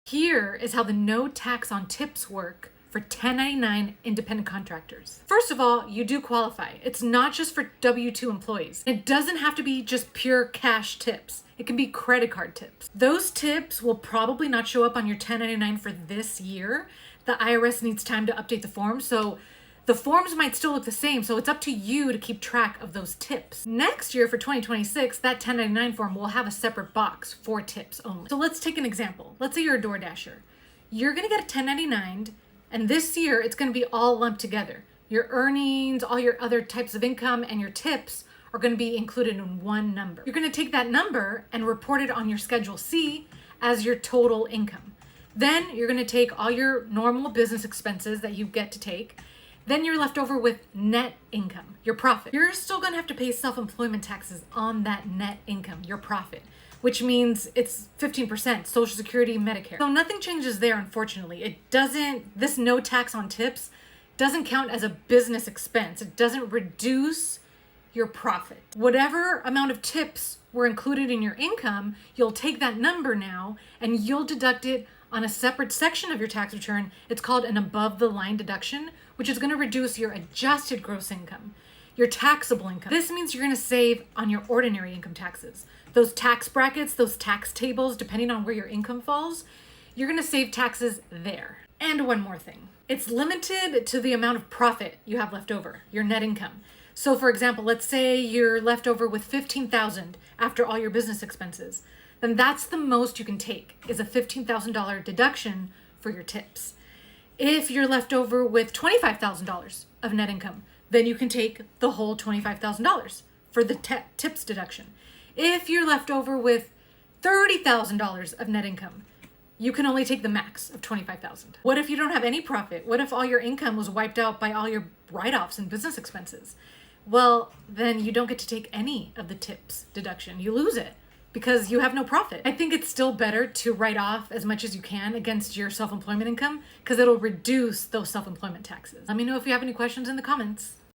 Here is how the no tax on tips work for 1099 independent contractors. First of all, you do qualify. It's not just for W-2 employees. It doesn't have to be just pure cash tips. It can be credit card tips. Those tips will probably not show up on your 1099 for this year. The IRS needs time to update the form, so the forms might still look the same, so it's up to you to keep track of those tips. Next year for 2026, that 1099 form will have a separate box for tips only. So let's take an example. Let's say you're a DoorDasher. You're gonna get a 1099, and this year it's gonna be all lumped together. Your earnings, all your other types of income, and your tips are gonna be included in one number. You're gonna take that number and report it on your Schedule C as your total income. Then you're gonna take all your normal business expenses that you get to take. Then you're left over with net income, your profit. You're still gonna have to pay self-employment taxes on that net income, your profit, which means it's 15%, Social Security, Medicare. So nothing changes there, unfortunately. This no tax on tips doesn't count as a business expense. It doesn't reduce your profit. Whatever amount of tips were included in your income, you'll take that number now and you'll deduct it on a separate section of your tax return. It's called an above the line deduction, which is going to reduce your adjusted gross income, your taxable income. This means you're going to save on your ordinary income taxes. Those tax brackets, those tax tables, depending on where your income falls, you're going to save taxes there. And one more thing. It's limited to the amount of profit you have left over, your net income. So for example, let's say you're left over with $15,000 after all your business expenses. Then that's the most you can take, is a $15,000 deduction for your tips. If you're left over with $25,000 of net income, then you can take the whole $25,000 for the tips deduction. If you're left over with $30,000 of net income, you can only take the max of $25,000. What if you don't have any profit? What if all your income was wiped out by all your write-offs and business expenses? Well, then you don't get to take any of the tips deduction. You lose it because you have no profit. I think it's still better to write off as much as you can against your self-employment income because it'll reduce those self-employment taxes. Let me know if you have any questions in the comments.